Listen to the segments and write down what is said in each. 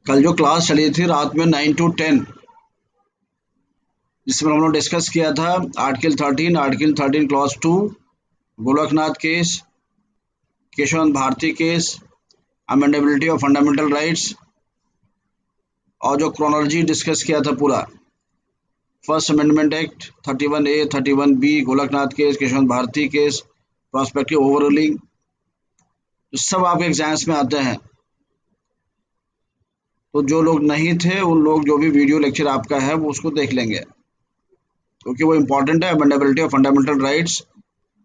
कल जो क्लास चली थी रात में 9 to 10, जिसमें हम लोग डिस्कस किया था article 13 clause 2, Golaknath case, Kesavananda Bharati case, amendability of fundamental rights, और जो क्रोनोलॉजी डिस्कस किया था पूरा, first amendment act 31A 31B, Golaknath case, Kesavananda Bharati case, prospective overruling, सब आपके एग्जाम्स में आते हैं। तो जो लोग नहीं थे उन लोग जो भी वीडियो लेक्चर आपका है वो उसको देख लेंगे, क्योंकि वो इम्पोर्टेंट है। Amendability of fundamental rights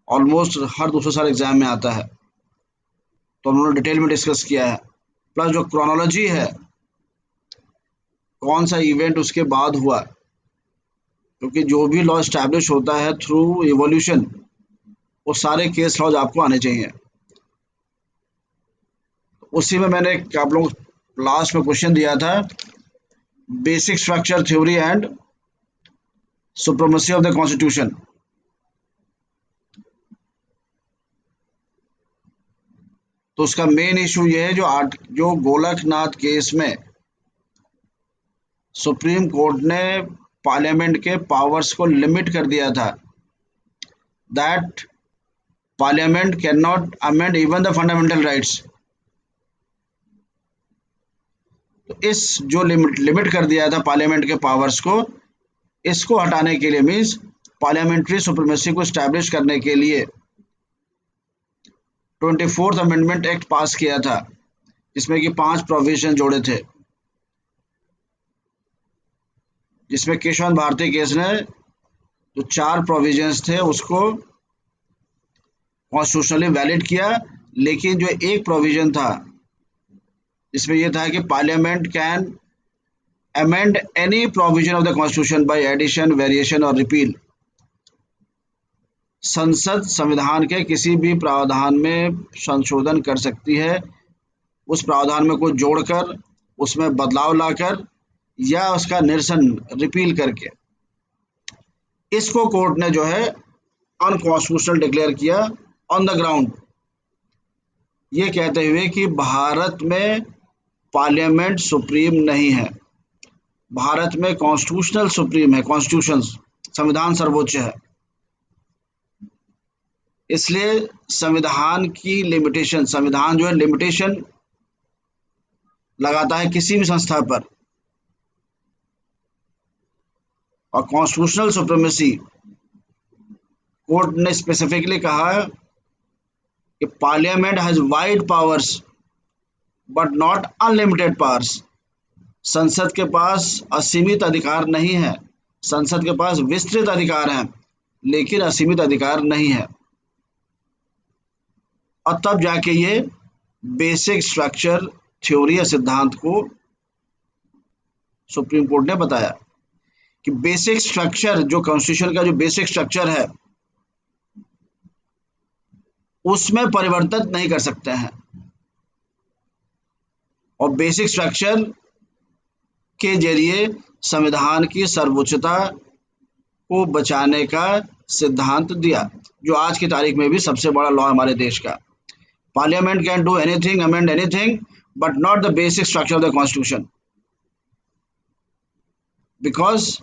almost हर दूसरे साल एग्जाम में आता है, तो हम लोगों ने डिटेल में डिस्कस किया है। प्लस जो क्रोनोलॉजी है, कौन सा इवेंट उसके बाद हुआ, क्योंकि जो भी लॉ इस्टेब्लिश होता है थ्रू इवोल्यूशन, वो सारे केस लॉज आपको आने चाहिए। उसी में मैंने आप लोग लास्ट में क्वेश्चन दिया था, basic structure theory and supremacy of the constitution. तो उसका मेन इशू ये है, जो गोलकनाथ केस में सुप्रीम कोर्ट ने पार्लियामेंट के पावर्स को लिमिट कर दिया था, that parliament can not amend even the fundamental rights. तो इस जो लिमिट कर दिया था पार्लियामेंट के पावर्स को, इसको हटाने के लिए, मीन्स पार्लियामेंट्री सुप्रीमेसी को स्टैब्लिश करने के लिए 24th अमेंडमेंट एक्ट पास किया था, जिसमें कि 5 प्रोविजन जोड़े थे, जिसमें केशवंत भारती केस ने जो 4 प्रोविजंस थे उसको कॉन्स्टिट्यूशनली वैलिड किया। लेकिन जो एक प्रोविजन था इसमें यह था कि parliament can amend any provision of the constitution by addition, variation और रिपील। संसद संविधान के किसी भी प्रावधान में संशोधन कर सकती है, उस प्रावधान में कुछ जोड़कर, उसमें बदलाव लाकर, या उसका निरसन रिपील करके। इसको कोर्ट ने जो है अनकॉन्स्टिट्यूशनल डिक्लेयर किया ऑन द ग्राउंड, ये कहते हुए कि भारत में पार्लियामेंट सुप्रीम नहीं है, भारत में कॉन्स्टिट्यूशनल सुप्रीम है, कॉन्स्टिट्यूशन संविधान सर्वोच्च है। इसलिए संविधान की लिमिटेशन, संविधान जो है लिमिटेशन लगाता है किसी भी संस्था पर, और कॉन्स्टिट्यूशनल सुप्रीमेसी कोर्ट ने स्पेसिफिकली कहा कि parliament has wide powers but not unlimited powers. संसद के पास असीमित अधिकार नहीं है, संसद के पास विस्तृत अधिकार हैं, लेकिन असीमित अधिकार नहीं है। और तब जाके ये बेसिक स्ट्रक्चर थ्योरी या सिद्धांत को सुप्रीम कोर्ट ने बताया कि बेसिक स्ट्रक्चर, जो कॉन्स्टिट्यूशन का जो बेसिक स्ट्रक्चर है, उसमें परिवर्तन नहीं कर सकते हैं, और बेसिक स्ट्रक्चर के जरिए संविधान की सर्वोच्चता को बचाने का सिद्धांत दिया, जो आज की तारीख में भी सबसे बड़ा लॉ हमारे देश का। Parliament can do anything, amend anything, but not the basic structure of the constitution, because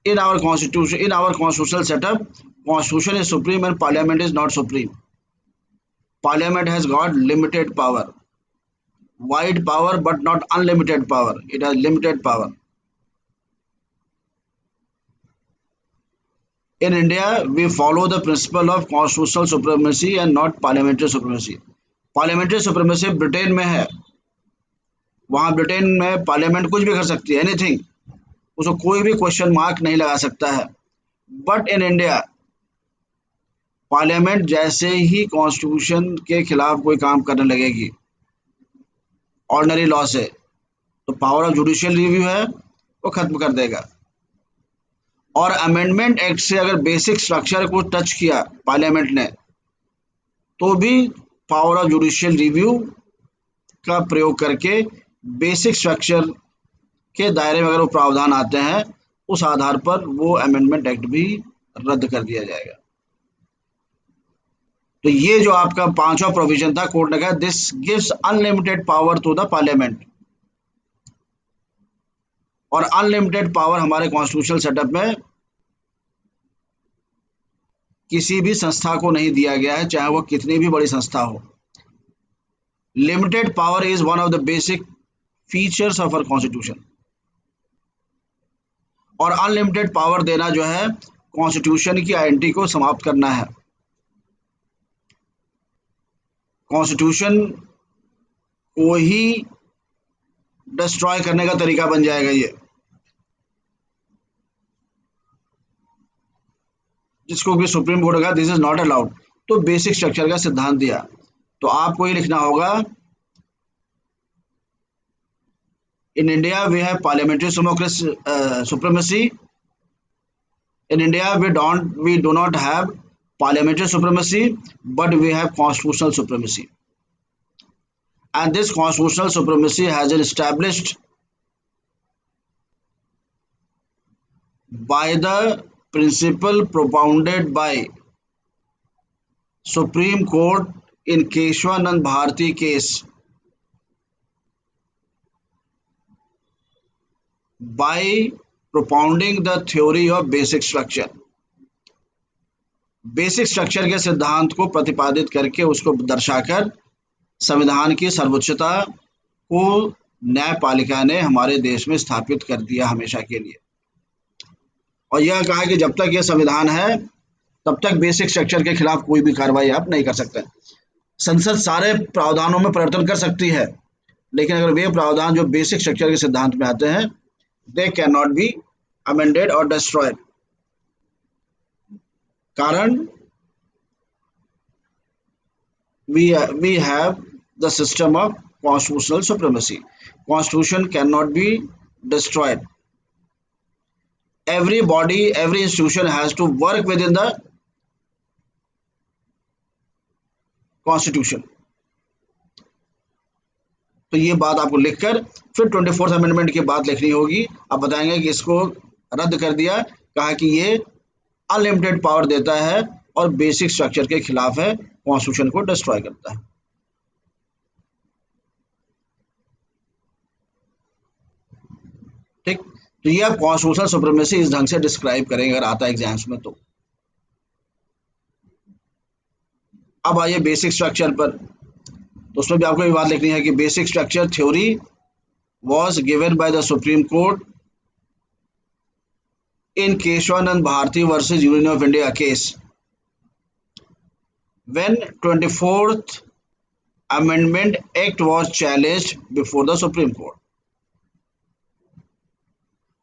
in our constitution, in our constitutional setup, constitution is supreme and parliament is not supreme. Parliament has got limited power, wide power but not unlimited power, it has limited power. In India we follow the principle of constitutional supremacy and not parliamentary supremacy. Parliamentary supremacy Britain में है, वहां Britain में parliament कुछ भी कर सकती है, anything, उसको कोई भी क्वेश्चन मार्क नहीं लगा सकता है। बट इन इंडिया पार्लियामेंट जैसे ही कॉन्स्टिट्यूशन के खिलाफ कोई काम करने लगेगी ऑर्डिनरी लॉ से, तो पावर ऑफ जुडिशियल रिव्यू है वो खत्म कर देगा। और अमेंडमेंट एक्ट से अगर बेसिक स्ट्रक्चर को टच किया पार्लियामेंट ने, तो भी पावर ऑफ जुडिशियल रिव्यू का प्रयोग करके बेसिक स्ट्रक्चर के दायरे में अगर वो प्रावधान आते हैं, उस आधार पर वो अमेंडमेंट एक्ट भी रद्द कर दिया जाएगा। तो ये जो आपका पांचवा प्रोविजन था, कोर्ट ने कहा this gives unlimited power to the parliament, और अनलिमिटेड पावर हमारे कॉन्स्टिट्यूशनल सेटअप में किसी भी संस्था को नहीं दिया गया है, चाहे वो कितनी भी बड़ी संस्था हो। Limited power is one of the basic features of our constitution, और अनलिमिटेड पावर देना जो है कॉन्स्टिट्यूशन की आइडेंटिटी को समाप्त करना है। कॉन्स्टिट्यूशन को ही डिस्ट्रॉय करने का तरीका बन जाएगा ये, जिसको कि सुप्रीम कोर्ट का दिस इज नॉट अलाउड। तो बेसिक स्ट्रक्चर का सिद्धांत दिया, तो आपको ये लिखना होगा in India we have parliamentary supremacy, in India we do not have parliamentary supremacy, but we have constitutional supremacy. And this constitutional supremacy has been established by the principle propounded by Supreme Court in Keshwanand Bharati case, by propounding the theory of basic structure. Basic structure के सिद्धांत को प्रतिपादित करके उसको दर्शाकर संविधान की सर्वोच्चता को न्यायपालिका ने हमारे देश में स्थापित कर दिया हमेशा के लिए। और यह कहा कि जब तक यह संविधान है तब तक बेसिक स्ट्रक्चर के खिलाफ कोई भी कार्रवाई आप नहीं कर सकते। संसद सारे प्रावधानों में परिवर्तन कर सकती है, लेकिन अगर वे प्रावधान जो बेसिक स्ट्रक्चर के सिद्धांत में आते हैं they can not be amended और डिस्ट्रॉयड। कारण we have the system of constitutional supremacy. Constitution cannot be destroyed. Every body, every institution has to work within the constitution. तो ये बात आपको लिखकर फिर 24th अमेंडमेंट की बात लिखनी होगी। अब बताएंगे कि इसको रद्द कर दिया, कहा कि ये अनलिमिटेड पावर देता है और बेसिक स्ट्रक्चर के खिलाफ है, कॉन्स्टिट्यूशन को डिस्ट्रॉय करता है। ठीक, तो ये आप कॉन्स्टिट्यूशनल सुप्रीमेसी इस ढंग से डिस्क्राइब करेंगे अगर आता है एग्जाम्स में तो। अब आइए बेसिक स्ट्रक्चर पर, तो उसमें भी आपको ये बात लिखनी है कि basic structure theory was given by the Supreme Court in Keshwanand Bharati versus Union of India case when 24th Amendment Act was challenged before the Supreme Court.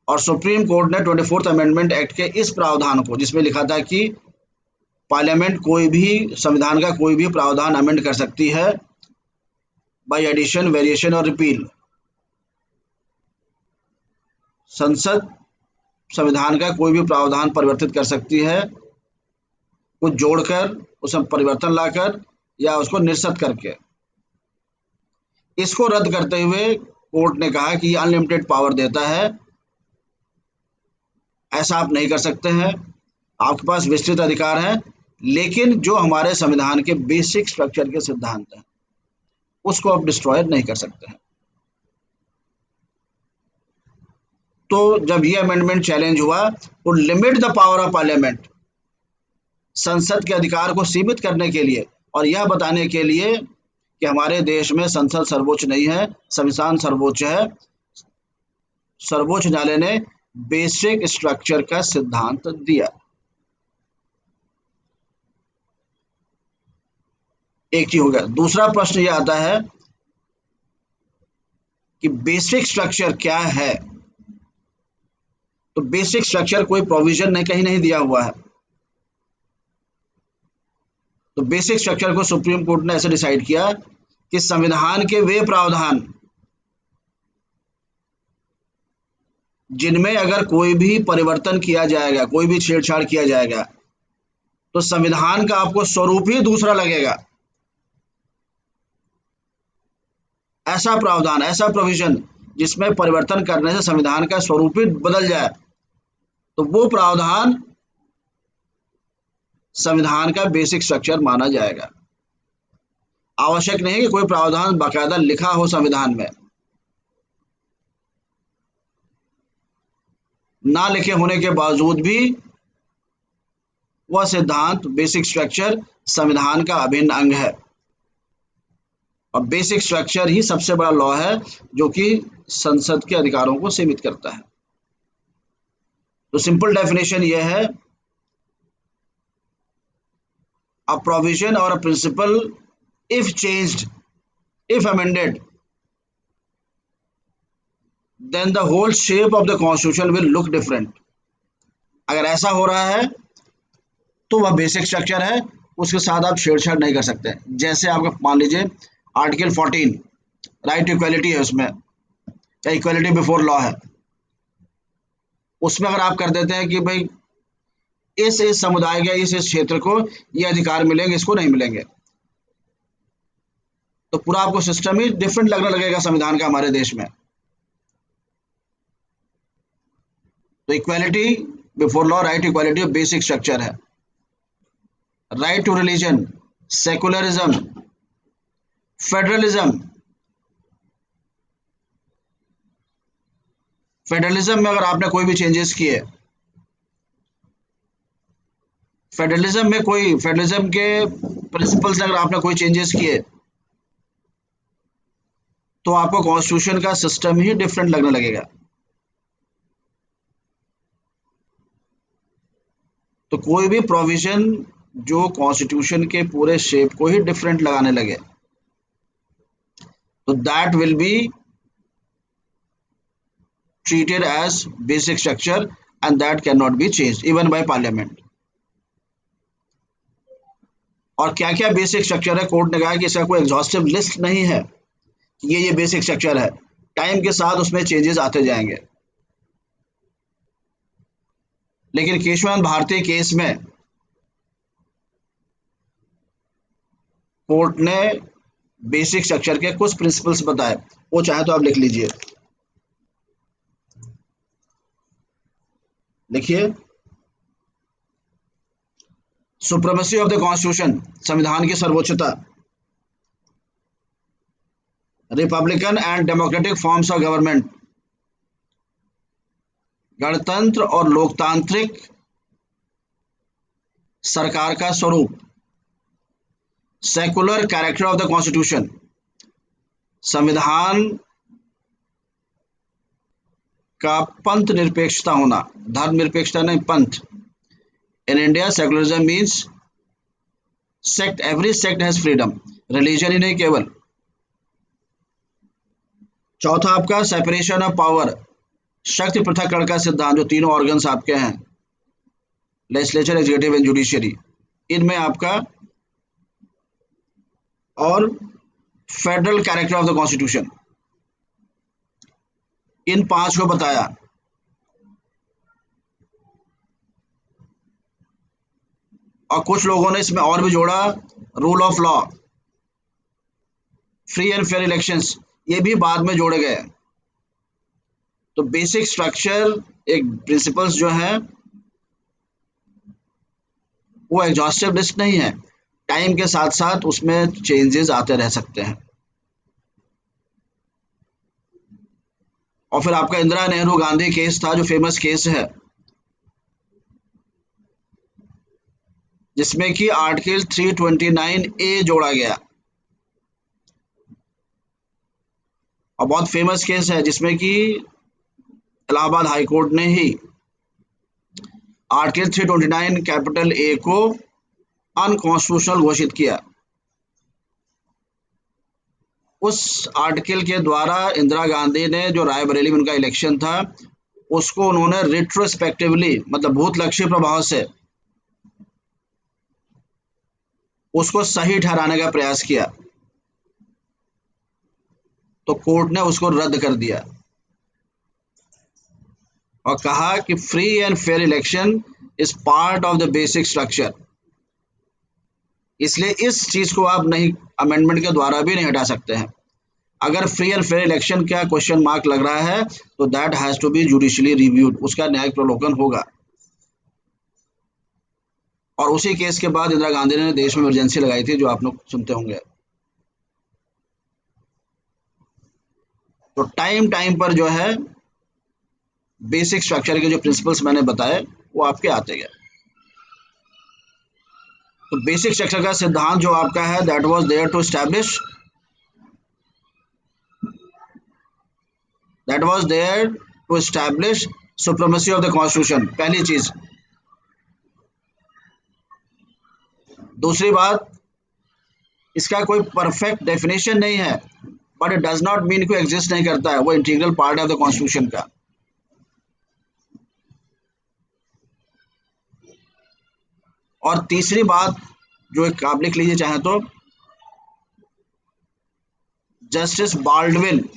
और सुप्रीम कोर्ट ने 24th अमेंडमेंट एक्ट के इस प्रावधान को, जिसमें लिखा था कि पार्लियामेंट कोई भी संविधान का कोई भी प्रावधान अमेंड कर सकती है बाय एडिशन, वेरिएशन और रिपील। संसद संविधान का कोई भी प्रावधान परिवर्तित कर सकती है, कुछ जोड़कर, उसमें परिवर्तन लाकर या उसको निरस्त करके। इसको रद्द करते हुए कोर्ट ने कहा कि ये अनलिमिटेड पावर देता है, ऐसा आप नहीं कर सकते हैं, आपके पास विस्तृत अधिकार हैं, लेकिन जो हमारे संविधान के बेसिक स्ट्रक्चर के सिद्धांत हैं उसको आप डिस्ट्रॉय नहीं कर सकते हैं। तो जब ये अमेंडमेंट चैलेंज हुआ तो limit the power of parliament, संसद के अधिकार को सीमित करने के लिए और यह बताने के लिए कि हमारे देश में संसद सर्वोच्च नहीं है, संविधान सर्वोच्च है, सर्वोच्च न्यायालय ने बेसिक स्ट्रक्चर का सिद्धांत दिया। एक चीज हो गया। दूसरा प्रश्न यह आता है कि बेसिक स्ट्रक्चर क्या है। तो बेसिक स्ट्रक्चर कोई प्रोविजन नहीं, कहीं नहीं दिया हुआ है। तो बेसिक स्ट्रक्चर को सुप्रीम कोर्ट ने ऐसे डिसाइड किया कि संविधान के वे प्रावधान जिनमें अगर कोई भी परिवर्तन किया जाएगा, कोई भी छेड़छाड़ किया जाएगा, तो संविधान का आपको स्वरूप ही दूसरा लगेगा। ऐसा प्रावधान, ऐसा प्रोविजन जिसमें परिवर्तन करने से संविधान का स्वरूप ही बदल जाए, तो वो प्रावधान संविधान का बेसिक स्ट्रक्चर माना जाएगा। आवश्यक नहीं है कि कोई प्रावधान बाकायदा लिखा हो संविधान में, ना लिखे होने के बावजूद भी वह सिद्धांत बेसिक स्ट्रक्चर संविधान का अभिन्न अंग है, और बेसिक स्ट्रक्चर ही सबसे बड़ा लॉ है जो कि संसद के अधिकारों को सीमित करता है। तो सिंपल डेफिनेशन यह है, अ प्रोविजन और a principle if changed, if amended, then the whole shape of the constitution will look different. अगर ऐसा हो रहा है तो वह बेसिक स्ट्रक्चर है, उसके साथ आप छेड़छाड़ नहीं कर सकते। जैसे आपका मान लीजिए आर्टिकल 14 राइट टू इक्वलिटी है, उसमें या इक्वलिटी बिफोर लॉ है, उसमें अगर आप कर देते हैं कि भाई इस समुदाय के इस क्षेत्र को ये अधिकार मिलेंगे, इसको नहीं मिलेंगे, तो पूरा आपको सिस्टम ही डिफरेंट लगने लगेगा संविधान का हमारे देश में। तो equality before law, right to equality basic structure है। Right to religion, secularism, federalism, federalism में अगर आपने कोई भी चेंजेस किए, फेडरलिज्म के प्रिंसिपल्स अगर आपने कोई चेंजेस किए, तो आपको कॉन्स्टिट्यूशन का सिस्टम ही डिफरेंट लगने लगेगा। तो कोई भी प्रोविजन जो कॉन्स्टिट्यूशन के पूरे शेप को ही डिफरेंट लगाने लगे, तो that will B treated as basic structure and that cannot be changed even by parliament। और क्या क्या बेसिक स्ट्रक्चर है, कोर्ट ने कहा कि इसका कोई एग्जॉस्टिव लिस्ट नहीं है कि ये बेसिक स्ट्रक्चर है, टाइम के साथ उसमें चेंजेस आते जाएंगे। लेकिन केशवानंद भारती केस में कोर्ट ने बेसिक स्ट्रक्चर के कुछ प्रिंसिपल्स बताए, वो चाहे तो आप लिख लीजिए। लिखिए, सुप्रीमेसी ऑफ द कॉन्स्टिट्यूशन, संविधान की सर्वोच्चता, republican and democratic forms of government, गणतंत्र और लोकतांत्रिक सरकार का स्वरूप, secular character of the constitution, संविधान का पंथ निरपेक्षता होना, धर्म निरपेक्षता नहीं, पंथ। In India secularism means sect, every sect has freedom, religion ही नहीं केवल। चौथा आपका सेपरेशन ऑफ पावर, शक्ति पृथक्करण का सिद्धांत, जो तीनों ऑर्गन्स आपके हैं, लेजिस्लेचर, एग्जीक्यूटिव एंड जुडिशरी, इनमें आपका, और federal character of the constitution, इन पांच को बताया। और कुछ लोगों ने इसमें और भी जोड़ा, rule of law, free and fair elections, ये भी बाद में जोड़े गए। तो बेसिक स्ट्रक्चर, एक प्रिंसिपल्स जो है वो एग्जॉस्टिव लिस्ट नहीं है, टाइम के साथ साथ उसमें चेंजेस आते रह सकते हैं। और फिर आपका इंदिरा नेहरू गांधी केस था, जो फेमस केस है, जिसमें कि आर्टिकल 329A जोड़ा गया, और बहुत फेमस केस है, जिसमें कि इलाहाबाद हाई कोर्ट ने ही आर्टिकल 329 कैपिटल ए को अनकॉन्स्टिट्यूशनल घोषित किया। उस आर्टिकल के द्वारा इंदिरा गांधी ने, जो रायबरेली में उनका इलेक्शन था, उसको उन्होंने रिट्रोस्पेक्टिवली, मतलब भूतलक्षी प्रभाव से उसको सही ठहराने का प्रयास किया, तो कोर्ट ने उसको रद्द कर दिया और कहा कि free and fair election is part of the basic structure. इसलिए इस चीज को आप नहीं, अमेंडमेंट के द्वारा भी नहीं हटा सकते हैं। अगर फ्री एंड फेयर इलेक्शन का क्वेश्चन मार्क लग रहा है, तो that has to be judicially reviewed, उसका न्यायिक प्रलोकन होगा। और उसी केस के बाद इंदिरा गांधी ने देश में इमरजेंसी लगाई थी, जो आप लोग सुनते होंगे। तो टाइम टाइम पर जो है बेसिक स्ट्रक्चर के जो प्रिंसिपल्स मैंने बताए वो आपके आते गए। तो बेसिक स्ट्रक्चर का सिद्धांत जो आपका है, that was there to establish, supremacy of the constitution, पहली चीज। दूसरी बात, इसका कोई परफेक्ट डेफिनेशन नहीं है, but it does not mean कोई एग्जिस्ट नहीं करता है, वो इंटीग्रल पार्ट है ऑफ द कॉन्स्टिट्यूशन का। और तीसरी बात जो एक आप लिख लीजिए चाहे तो, justice Baldwin,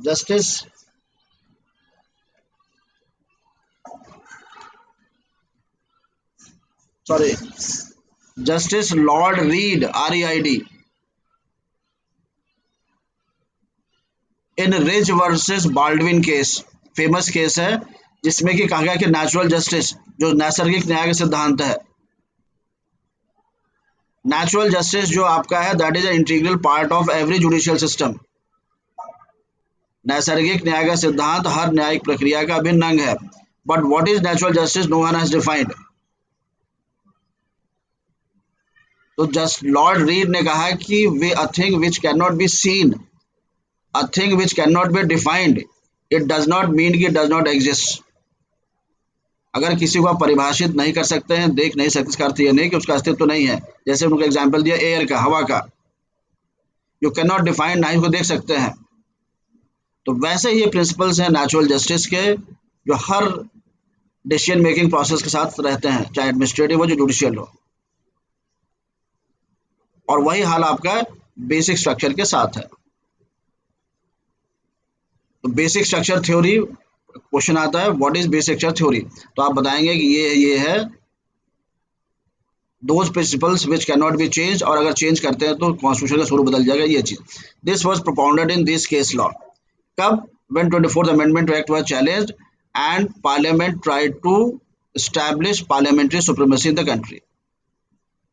justice sorry justice Lord Reid, REID, in Ridge versus Baldwin case, famous case है, जिसमें कि कहा गया कि नेचुरल जस्टिस, जो नैसर्गिक न्याय का सिद्धांत है, नेचुरल जस्टिस जो आपका है, that is a integral part of every judicial system. नैसर्गिक न्याय का सिद्धांत हर न्यायिक प्रक्रिया का अभिन्न अंग है। But what is natural justice, no one has defined. तो जस्ट लॉर्ड रीड ने कहा कि वे a thing which can not be seen, a thing which can not be defined, it does not mean कि इट डज नॉट एग्जिस्ट। अगर किसी को आप परिभाषित नहीं कर सकते हैं, देख नहीं सकते, इसका अर्थ यह नहीं कि उसका अस्तित्व नहीं है। जैसे उनका एग्जाम्पल दिया एयर का, हवा का, जो कैन नॉट डिफाइंड, ना ही उसको देख सकते हैं। तो वैसे ये प्रिंसिपल्स हैं नेचुरल जस्टिस के, जो हर डिसीजन मेकिंग प्रोसेस के साथ रहते हैं, चाहे एडमिनिस्ट्रेटिव हो, जो जुडिशियल हो। और वही हाल आपका बेसिक स्ट्रक्चर के साथ है। तो बेसिक स्ट्रक्चर थ्योरी क्वेश्चन आता है, what is basic structure theory, तो आप बताएंगे कि ये है those principles which can not B change, और अगर चेंज करते हैं तो कॉन्स्टिट्यूशन का स्वरूप बदल जाएगा, ये चीज। This was propounded in this case law, कब, when 24th amendment act was challenged and parliament tried to establish parliamentary supremacy in the country.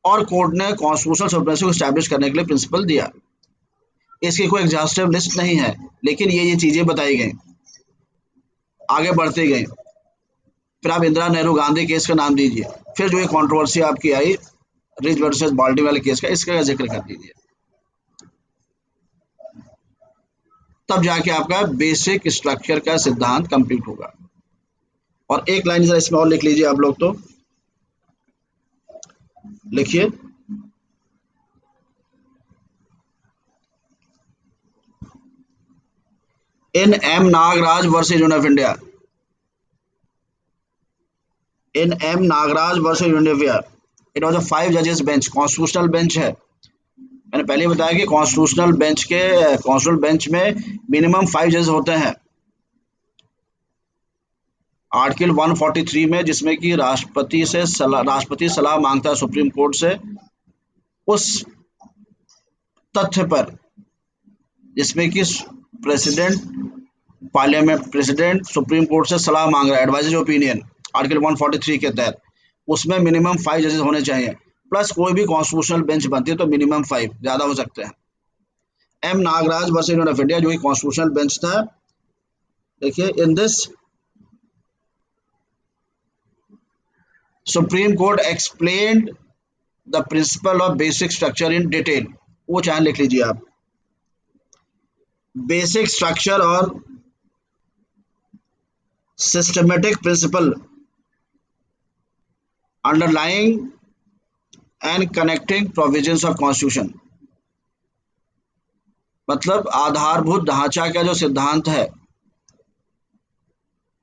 और कोर्ट ने कॉन्स्टिट्यूशनल सुप्रीमेसी को एस्टैब्लिश करने के लिए प्रिंसिपल दिया। इसकी कोई एग्जॉस्टिव लिस्ट नहीं है, लेकिन ये चीजें बताई गई, आगे बढ़ते गए। फिर आप इंदिरा नेहरू गांधी केस का नाम दीजिए, फिर जो ये कंट्रोवर्सी आपकी आई रिच वर्सेस बाल्टी वाले केस का, इसका जिक्र कर दीजिए, तब जाके आपका बेसिक स्ट्रक्चर का सिद्धांत कंप्लीट होगा। और एक लाइन जरा इसमें और लिख लीजिए आप लोग, तो लिखिए, in M Nagaraj versus Union of India, in M Nagaraj versus Union of India, it was a 5 जजेस बेंच, कॉन्स्टिट्यूशनल बेंच है। मैंने पहले ही बताया कि कॉन्स्टिट्यूशनल बेंच में मिनिमम 5 जजेस होते हैं। आर्टिकल 143 में, जिसमें कि राष्ट्रपति सलाह मांगता है सुप्रीम कोर्ट से, उस तथ्य पर जिसमें कि प्रेसिडेंट सुप्रीम कोर्ट से सलाह मांग रहा है, एडवाइजरी ओपिनियन, आर्टिकल 143 के तहत, उसमें मिनिमम 5 जजेस होने चाहिए, प्लस कोई भी कॉन्स्टिट्यूशनल बेंच बनती है तो मिनिमम 5, ज्यादा हो सकते हैं। M Nagaraj versus Union of India, जो कि कॉन्स्टिट्यूशनल बेंच था, देखिए, in this Supreme Court explained the principle of basic structure in detail, वो चाहे लिख लीजिए आप, बेसिक स्ट्रक्चर और systematic principle underlying and connecting provisions of constitution. मतलब आधारभूत ढांचा का जो सिद्धांत है,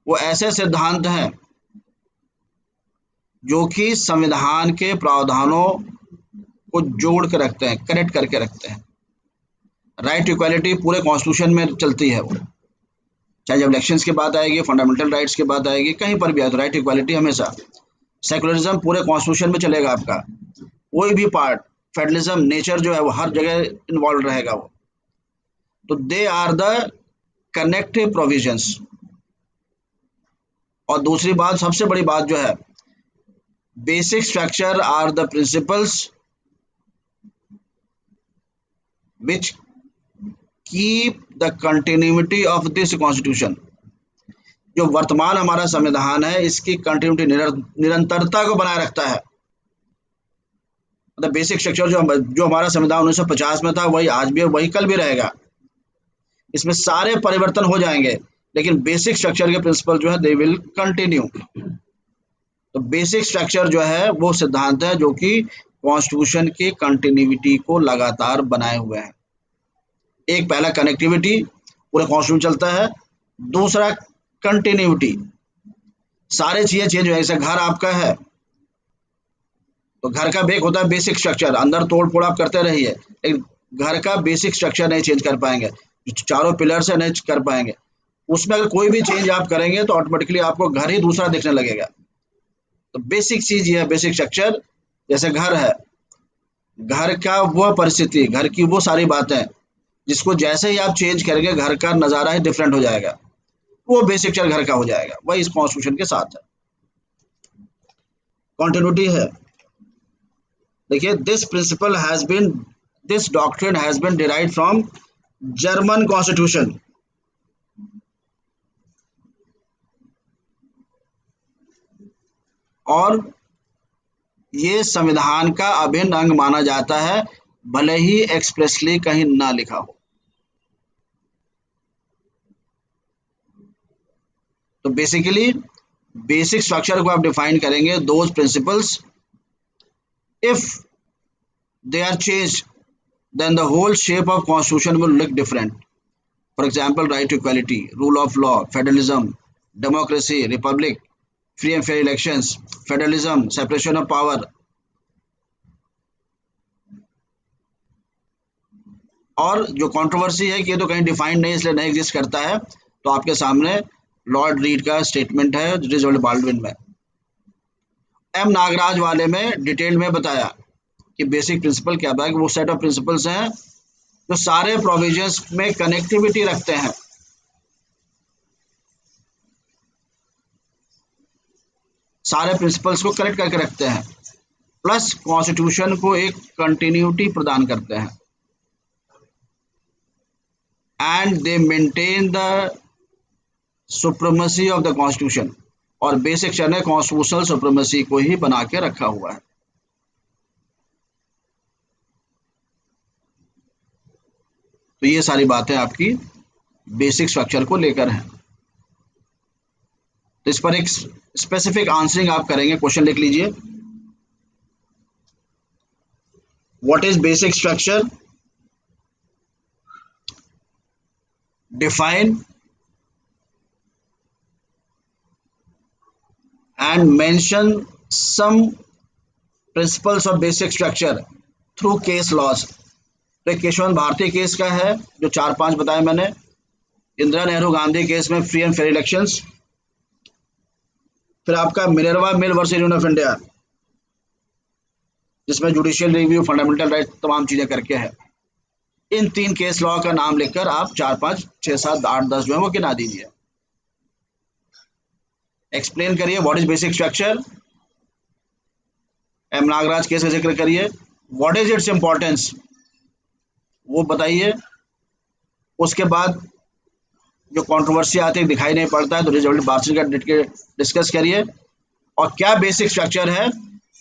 वो ऐसे सिद्धांत हैं जो कि संविधान के प्रावधानों को जोड़ के रखते हैं, कनेक्ट करके रखते हैं। राइट टू इक्वालिटी पूरे कॉन्स्टिट्यूशन में चलती है, वो चाहे जब इलेक्शंस की बात आएगी, फंडामेंटल राइट्स की बात आएगी, कहीं पर भी आए तो राइट इक्वालिटी हमेशा। सेकुलरिज्म पूरे कॉन्स्टिट्यूशन में चलेगा आपका, कोई भी पार्ट, फेडरलिज्म नेचर जो है वो हर जगह इन्वॉल्व रहेगा वो। तो they are the connective provisions. और दूसरी बात, सबसे बड़ी बात जो है, basic structure are the principles which keep the continuity of this constitution. जो वर्तमान हमारा संविधान है इसकी कंटिन्यूटी निरंतरता को बनाए रखता है। मतलब बेसिक स्ट्रक्चर जो हमारा संविधान 1950 में था वही आज भी है, वही कल भी रहेगा। इसमें सारे परिवर्तन हो जाएंगे लेकिन बेसिक स्ट्रक्चर के प्रिंसिपल जो है दे विल कंटिन्यू। तो बेसिक स्ट्रक्चर जो है वो सिद्धांत है जो कि कॉन्स्टिट्यूशन की कंटिन्यूटी को लगातार बनाए हुए हैं। एक पहला कनेक्टिविटी, पूरा कॉन्स्टिट्यूशन चलता है। दूसरा कंटिन्यूटी, सारे चीजें चेंज हो, जैसे घर आपका है तो घर का बेक होता है बेसिक स्ट्रक्चर, अंदर तोड़ फोड़ आप करते रहिए लेकिन घर का बेसिक स्ट्रक्चर नहीं चेंज कर पाएंगे, जो चारों पिलर्स है नहीं कर पाएंगे। उसमें अगर कोई भी चेंज आप करेंगे तो ऑटोमेटिकली आपको घर ही दूसरा दिखने लगेगा। तो बेसिक चीज ये है बेसिक स्ट्रक्चर। जैसे घर है, घर का वो परिस्थिति, घर की वो सारी बातें जिसको जैसे ही आप चेंज करेंगे घर का नज़ारा ही डिफरेंट हो जाएगा, वो बेसिक स्ट्रक्चर घर का हो जाएगा। वही इस कॉन्स्टिट्यूशन के साथ है, कॉन्टिन्यूटी है। देखिए, this doctrine has been derived from German constitution. और ये संविधान का अभिन्न अंग माना जाता है, भले ही एक्सप्रेसली कहीं ना लिखा हो। तो बेसिकली बेसिक स्ट्रक्चर को आप डिफाइन करेंगे, those principles if they are changed then the whole shape of constitution will look different. For example, right to equality, rule of law, federalism, democracy, republic, free and fair elections, federalism, separation of power। और जो controversy है कि ये तो कहीं defined नहीं इसलिए नहीं एग्जिस्ट करता है, तो आपके सामने लॉर्ड रीड का स्टेटमेंट है रिजर्व बाल्डविन में। एम नागराज वाले में डिटेल में बताया कि बेसिक प्रिंसिपल क्या बताया कि वो सेट ऑफ प्रिंसिपल्स हैं जो सारे प्रोविजंस में कनेक्टिविटी रखते हैं। सारे प्रिंसिपल्स को कनेक्ट करके रखते हैं, प्लस कॉन्स्टिट्यूशन को एक कंटिन्यूटी प्रदान करते हैं। And they maintain the supremacy of the constitution. और बेसिक चर ने कॉन्स्टिट्यूशनल सुप्रीमेसी को ही बना के रखा हुआ है। तो ये सारी बातें आपकी बेसिक स्ट्रक्चर को लेकर हैं। तो इस पर एक स्पेसिफिक आंसरिंग आप करेंगे, क्वेश्चन लिख लीजिए। What is basic structure? Define and mention some principles of basic structure through case laws. तो एक केशवंत भारती केस का है जो 4-5 बताए मैंने। इंदिरा नेहरू गांधी केस में फ्री एंड फेयर इलेक्शंस। फिर आपका Minerva mill versus Union of India जिसमें जुडिशियल रिव्यू, फंडामेंटल राइट, तमाम चीजें करके है। इन 3 केस लॉ का नाम लिखकर आप 4, 5, 6, 7, 8, 10 जो है वो गिना दीजिए। एक्सप्लेन करिए what is basic structure. M Nagaraj case का जिक्र करिए। व्हाट इज इट्स इंपॉर्टेंस वो बताइए। उसके बाद जो कंट्रोवर्सी आती है दिखाई नहीं पड़ता है तो रिजल्ट बार्सिन का डिस्कस करिए। और क्या बेसिक स्ट्रक्चर है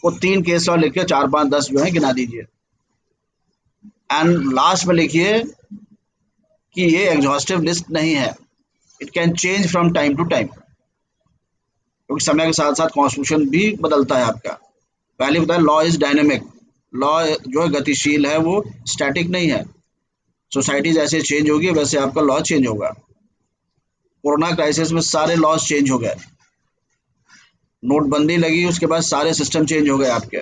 वो 3 केस लॉ लिख के 4, 5, 10 जो है गिना दीजिए। एंड लास्ट में लिखिए कि ये एग्जॉस्टिव लिस्ट नहीं है, it can change from time to time, क्योंकि समय के साथ साथ कॉन्स्टिट्यूशन भी बदलता है आपका। पहले बताया लॉ इज डायनेमिक, लॉ जो है गतिशील है, वो स्टैटिक नहीं है। सोसाइटी जैसे चेंज होगी वैसे आपका लॉ चेंज होगा। कोरोना क्राइसिस में सारे लॉज चेंज हो गए, नोटबंदी लगी उसके बाद सारे सिस्टम चेंज हो गए आपके।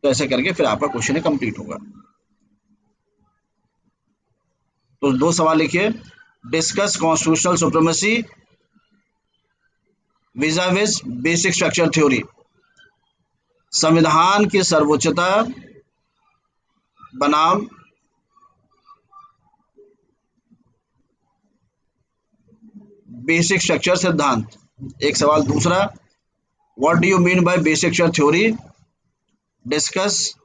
तो ऐसे करके फिर आपका क्वेश्चन कंप्लीट होगा। तो 2 सवाल लिखिए। Discuss constitutional supremacy विज़ basic structure theory. संविधान की सर्वोच्चता बनाम बेसिक स्ट्रक्चर सिद्धांत, एक सवाल। दूसरा, what do you mean by basic structure theory? Discuss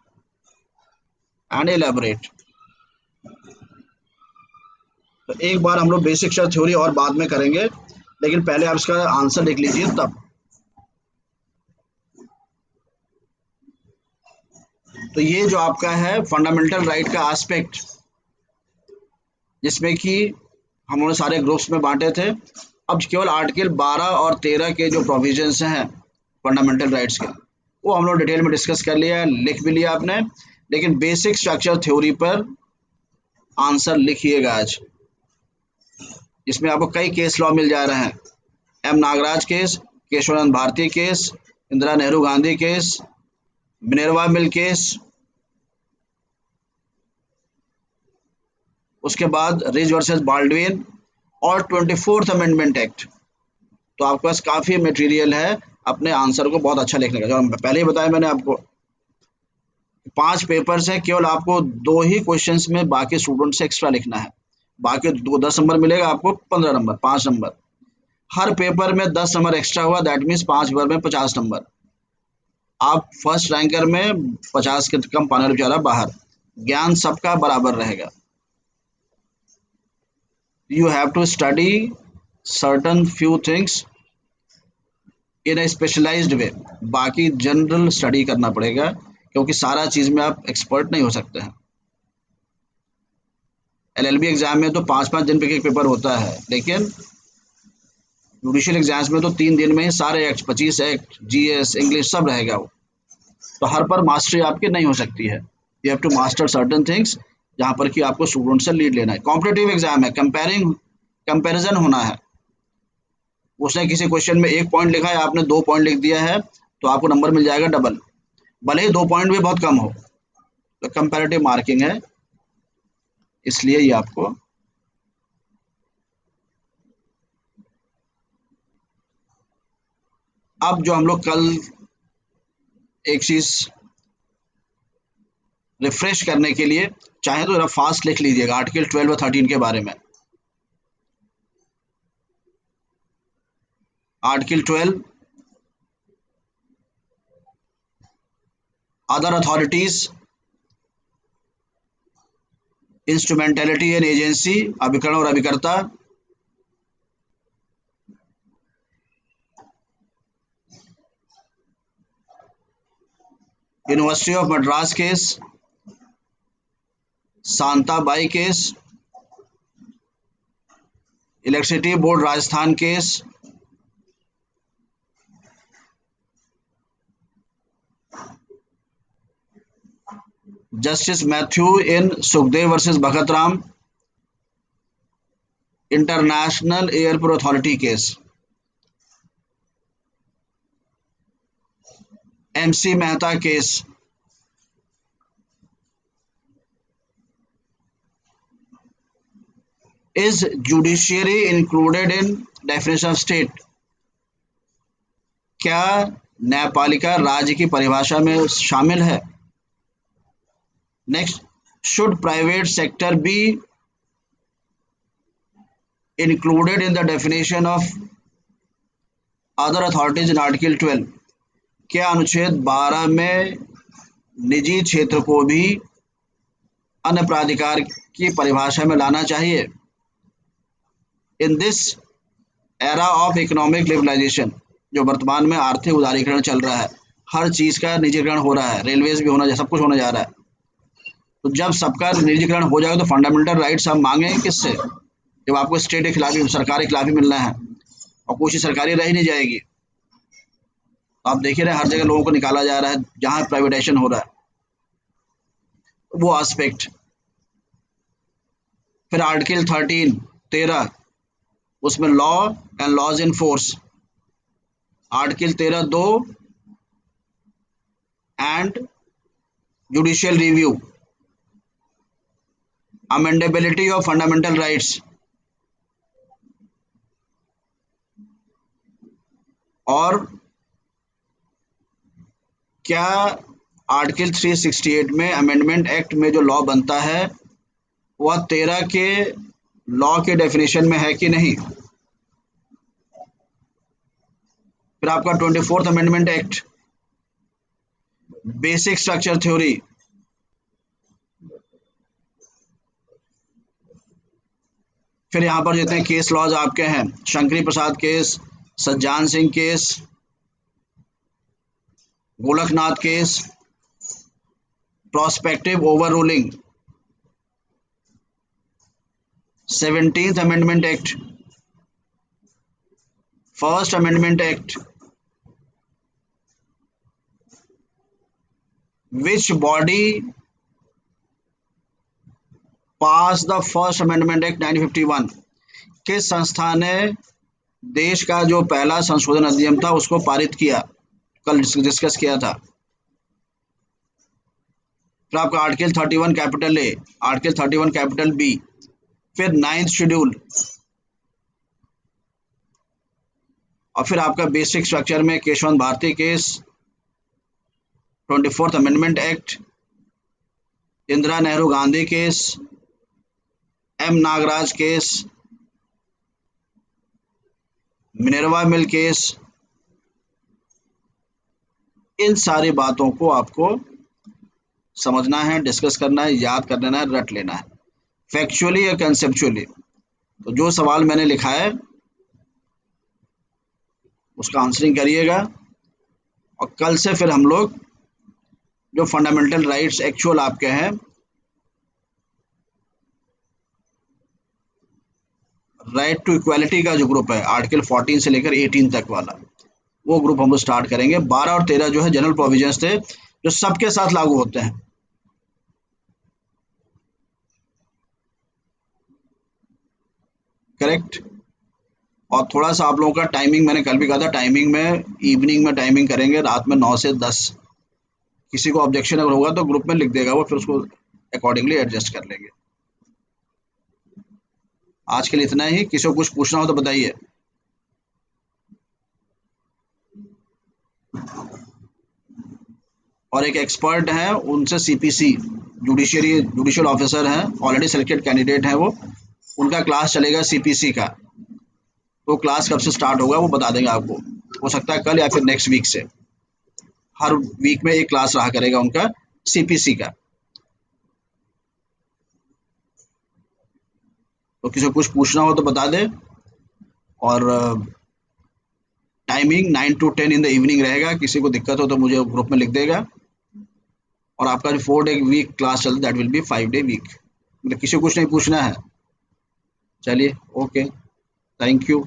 and elaborate. तो एक बार हम लोग बेसिक स्ट्रक्चर थ्योरी और बाद में करेंगे, लेकिन पहले आप इसका आंसर लिख लीजिए तब। तो ये जो आपका है फंडामेंटल राइट का एस्पेक्ट, जिसमें कि हम लोगों ने सारे ग्रुप्स में बांटे थे। अब केवल आर्टिकल 12 और 13 के जो प्रोविजंस हैं फंडामेंटल राइट्स के, वो हम लोग डिटेल में डिस्कस कर लिया है, लिख भी लिया आपने। लेकिन बेसिक स्ट्रक्चर थ्योरी पर आंसर लिखिएगा आज। इसमें आपको कई केस लॉ मिल जा रहे हैं। M Nagaraj case, Kesavananda Bharati case, Indira Nehru Gandhi case, Minerva मिल केस, उसके बाद रिज वर्सेस बाल्डविन और 24th अमेंडमेंट एक्ट। तो आपके पास काफ़ी मटेरियल है अपने आंसर को बहुत अच्छा लिखने का। जो पहले ही बताया मैंने आपको, 5 पेपर्स है, केवल आपको 2 ही क्वेश्चंस में बाकी स्टूडेंट से एक्स्ट्रा लिखना है। बाकी 10 नंबर मिलेगा आपको, 15 नंबर, 5 नंबर। हर पेपर में 10 नंबर एक्स्ट्रा हुआ, दैट मीन्स 5 पेपर में 50 नंबर। आप फर्स्ट रैंकर में 50 के कम पाने वाले बेचारा बाहर। ज्ञान सबका बराबर रहेगा। You have to study certain few things in a specialized way। बाकी जनरल स्टडी करना पड़ेगा, क्योंकि सारा चीज़ में आप एक्सपर्ट नहीं हो सकते हैं। एलएलबी एग्जाम में तो 5-5 दिन पे एक पेपर होता है, लेकिन जुडिशियल एग्जाम्स में तो 3 दिन में ही सारे एक्ट, 25 एक्ट, जीएस, इंग्लिश सब रहेगा वो। तो हर पर मास्टरी आपकी नहीं हो सकती है। You have to master certain things, जहाँ पर कि आपको स्टूडेंट से लीड लेना है। कॉम्पिटेटिव एग्जाम है, कंपेरिजन होना है। उसने किसी क्वेश्चन में 1 पॉइंट लिखा है, आपने 2 पॉइंट लिख दिया है, तो आपको नंबर मिल जाएगा डबल, भले ही 2 पॉइंट भी बहुत कम हो। तो कंपैरेटिव मार्किंग है, इसलिए ये आपको अब जो हम लोग कल एक चीज रिफ्रेश करने के लिए चाहे तो जरा फास्ट लिख लीजिएगा आर्टिकल 12 और 13 के बारे में। Article 12, other authorities, instrumentality and agency, अभिकरण और अभिकर्ता, university of Madras case, Shanta by case, electricity board Rajasthan case, justice Matthew in Sukhdev versus Bhagat Ram, international airport authority case, MC Mehta case, is judiciary included in definition of state. क्या न्यायपालिका राज्य की परिभाषा में शामिल है? Next, should private sector be included in the definition of other authorities in article 12। क्या अनुच्छेद 12 में निजी क्षेत्र को भी अन्य प्राधिकार की परिभाषा में लाना चाहिए? In this era of economic liberalisation, जो वर्तमान में आर्थिक उदारीकरण चल रहा है, हर चीज़ का निजीकरण हो रहा है, रेलवेज भी होना, सब कुछ होने जा रहा है। तो जब सबका निजीकरण हो जाएगा तो फंडामेंटल राइट्स हम मांगेंगे किससे? जब आपको स्टेट के खिलाफ ही, सरकार के खिलाफ ही मिलना है, और कोई चीज़ सरकारी रह ही नहीं जाएगी। तो आप देखिए रहे हर जगह लोगों को निकाला जा रहा है जहाँ प्राइवेटाइजेशन हो रहा है, वो एस्पेक्ट। फिर आर्टिकल 13, उसमें law and laws in force, article 13(2) and judicial review, amendability of fundamental rights, और क्या आर्टिकल 368 में अमेंडमेंट एक्ट में जो लॉ बनता है वह 13 के लॉ के डेफिनेशन में है कि नहीं। फिर आपका 24th amendment act, basic structure theory, फिर यहाँ पर जितने केस लॉज आपके हैं, Shankari Prasad case, Sajjan Singh case, Golaknath case, prospective over ruling, 17th amendment act, first amendment act, which body pass the first amendment act 1951, किस संस्था ने देश का जो पहला संशोधन अधिनियम था उसको पारित किया, कल डिस्कस किया था। फिर आपका article 31 capital A, article 31 capital B, फिर 9th शेड्यूल, और फिर आपका बेसिक स्ट्रक्चर में Kesavananda Bharati case, 24th amendment act, Indira Nehru Gandhi case, M Nagaraj case, Minerva मिल केस, इन सारी बातों को आपको समझना है, डिस्कस करना है, याद कर लेना है, रट लेना है, फैक्चुअली या कंसेप्चुअली। तो जो सवाल मैंने लिखा है उसका आंसरिंग करिएगा, और कल से फिर हम लोग जो फंडामेंटल राइट्स एक्चुअल आपके हैं, राइट टू इक्वालिटी का जो ग्रुप है आर्टिकल 14 से लेकर 18 तक वाला, वो ग्रुप हम लोग स्टार्ट करेंगे। 12 और 13 जो है जनरल प्रोविजंस थे जो सबके साथ लागू होते हैं। करेक्ट। और थोड़ा सा आप लोगों का टाइमिंग, मैंने कल भी कहा था, टाइमिंग में इवनिंग में टाइमिंग करेंगे, रात में 9 से 10। किसी को ऑब्जेक्शन अगर होगा तो ग्रुप में लिख देगा वो, फिर उसको अकॉर्डिंगली एडजस्ट कर लेंगे। आज के लिए इतना ही, किसी को कुछ पूछना हो तो बताइए। और एक एक्सपर्ट है उनसे सीपीसी, जुडिशियल ऑफिसर हैं, ऑलरेडी सिलेक्टेड कैंडिडेट हैं वो, उनका क्लास चलेगा सीपीसी का। तो क्लास कब से स्टार्ट होगा वो बता देंगे आपको, हो सकता है कल या फिर नेक्स्ट वीक से। हर वीक में एक क्लास रहा करेगा उनका सीपीसी का। तो किसी को कुछ पूछना हो तो बता दे। और timing 9 to 10 in the evening रहेगा, किसी को दिक्कत हो तो मुझे ग्रुप में लिख देगा। और आपका जो 4 डे वीक क्लास चलता है that will be 5 day week. मतलब किसी को कुछ नहीं पूछना है। चलिए, ओके, थैंक यू।